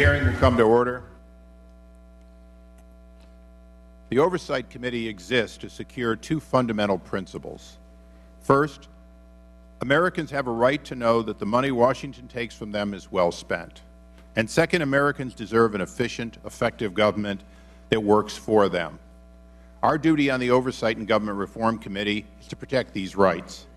hearing will come to order. The Oversight Committee exists to secure two fundamental principles. First, Americans have a right to know that the money Washington takes from them is well spent. And second, Americans deserve an efficient, effective government that works for them. Our duty on the Oversight and Government Reform Committee is to protect these rights.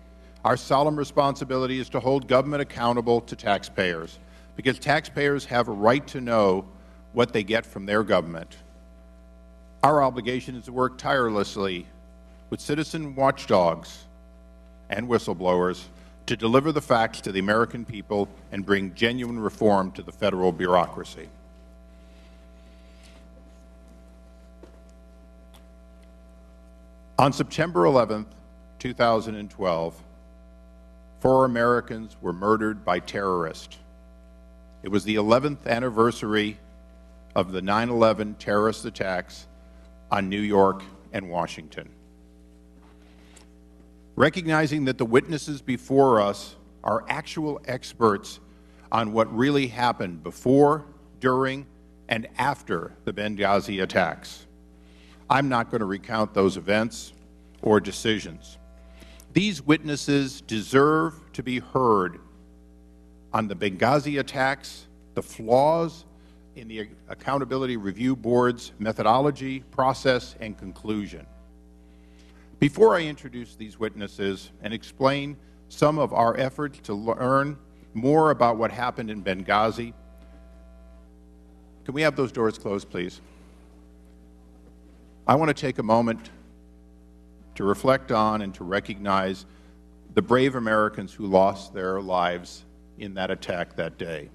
Our solemn responsibility is to hold government accountable to taxpayers, because taxpayers have a right to know what they get from their government. Our obligation is to work tirelessly with citizen watchdogs and whistleblowers to deliver the facts to the American people and bring genuine reform to the Federal bureaucracy. On September 11, 2012, 4 Americans were murdered by terrorists. It was the 11th anniversary of the 9/11 terrorist attacks on New York and Washington. Recognizing that the witnesses before us are actual experts on what really happened before, during, and after the Benghazi attacks, I'm not going to recount those events or decisions. These witnesses deserve to be heard on the Benghazi attacks, the flaws in the Accountability Review Board's methodology, process, and conclusion. Before I introduce these witnesses and explain some of our efforts to learn more about what happened in Benghazi, can we have those doors closed, please? I want to take a moment to reflect on and to recognize the brave Americans who lost their lives in that attack that day.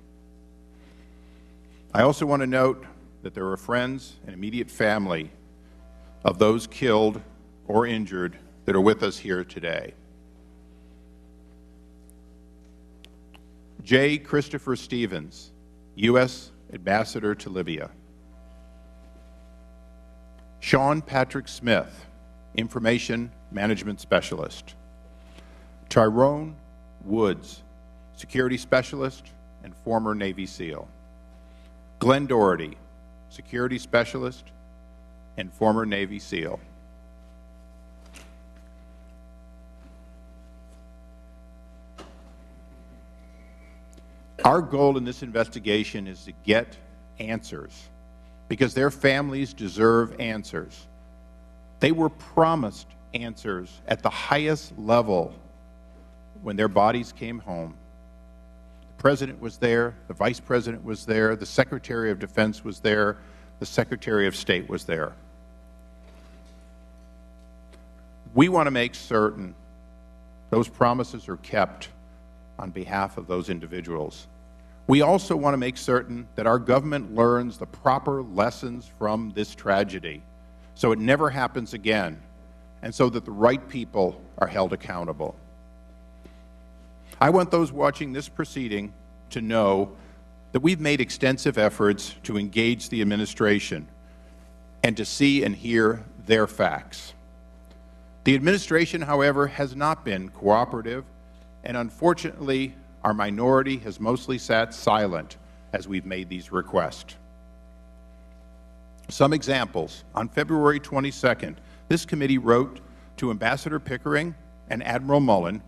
I also want to note that there are friends and immediate family of those killed or injured that are with us here today. J. Christopher Stevens, U.S. Ambassador to Libya. Sean Patrick Smith, Information Management Specialist. Tyrone Woods, Security Specialist and former Navy SEAL. Glenn Doherty, Security Specialist and former Navy SEAL. Our goal in this investigation is to get answers, because their families deserve answers. They were promised answers at the highest level when their bodies came home. The President was there, the Vice President was there, the Secretary of Defense was there, the Secretary of State was there. We want to make certain those promises are kept on behalf of those individuals. We also want to make certain that our government learns the proper lessons from this tragedy so it never happens again, and so that the right people are held accountable. I want those watching this proceeding to know that we've made extensive efforts to engage the administration and to see and hear their facts. The administration, however, has not been cooperative, and unfortunately, our minority has mostly sat silent as we've made these requests. Some examples. On February 22nd, this committee wrote to Ambassador Pickering and Admiral Mullen,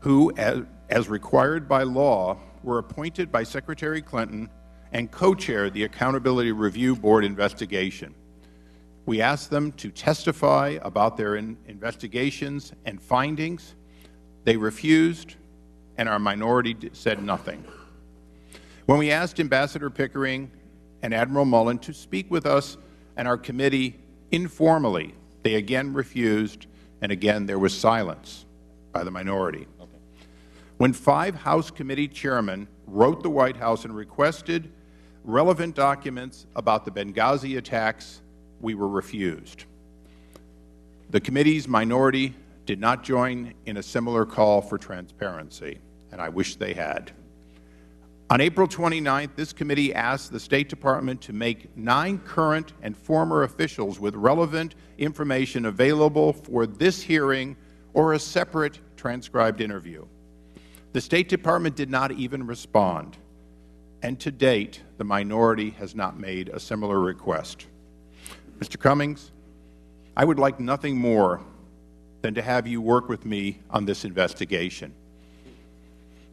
who, as required by law, were appointed by Secretary Clinton and co-chaired the Accountability Review Board investigation. We asked them to testify about their investigations and findings. They refused, and our minority said nothing. When we asked Ambassador Pickering and Admiral Mullen to speak with us and our committee informally, they again refused, and again there was silence by the minority. When 5 House committee chairmen wrote the White House and requested relevant documents about the Benghazi attacks, we were refused. The committee's minority did not join in a similar call for transparency, and I wish they had. On April 29th, this committee asked the State Department to make 9 current and former officials with relevant information available for this hearing or a separate transcribed interview. The State Department did not even respond. and to date, the minority has not made a similar request. Mr. Cummings, I would like nothing more than to have you work with me on this investigation.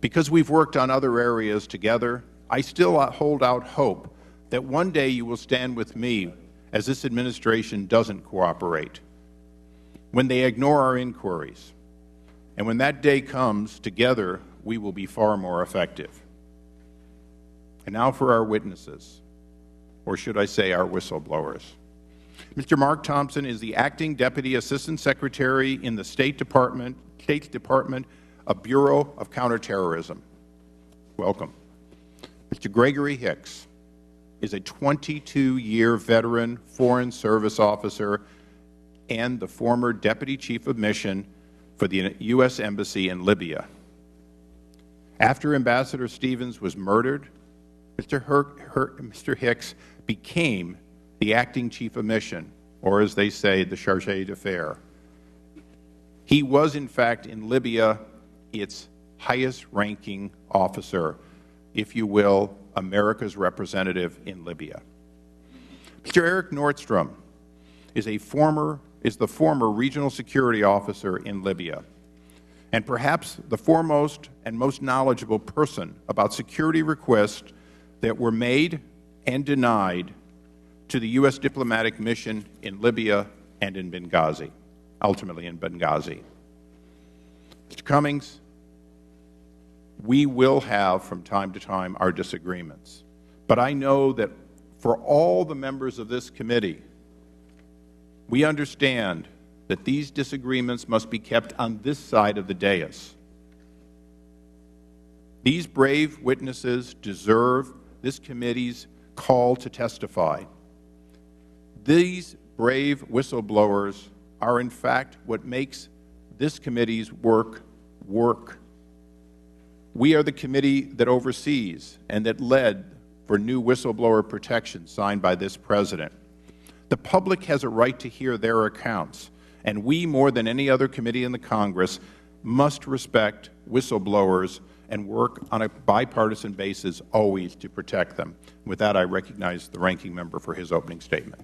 Because we've worked on other areas together, I still hold out hope that one day you will stand with me as this administration doesn't cooperate, when they ignore our inquiries. And when that day comes, together we will be far more effective. And now for our witnesses, or should I say our whistleblowers. Mr. Mark Thompson is the Acting Deputy Assistant Secretary in the State Department of Bureau of Counterterrorism. Welcome. Mr. Gregory Hicks is a 22-year veteran Foreign Service officer and the former Deputy Chief of Mission for the U.S. Embassy in Libya. After Ambassador Stevens was murdered, Mr. Hicks became the Acting Chief of Mission, or as they say, the Chargé d'Affaires. He was, in fact, in Libya, its highest-ranking officer, if you will, America's representative in Libya. Mr. Eric Nordstrom is the former regional security officer in Libya, and perhaps the foremost and most knowledgeable person about security requests that were made and denied to the U.S. diplomatic mission in Libya and in Benghazi, ultimately in Benghazi. Mr. Cummings, we will have from time to time our disagreements, but I know that for all the members of this committee, we understand that these disagreements must be kept on this side of the dais. These brave witnesses deserve this committee's call to testify. These brave whistleblowers are, in fact, what makes this committee's work work. We are the committee that oversees and that led for new whistleblower protection signed by this President. The public has a right to hear their accounts, and we, more than any other committee in the Congress, must respect whistleblowers and work on a bipartisan basis always to protect them. With that, I recognize the ranking member for his opening statement.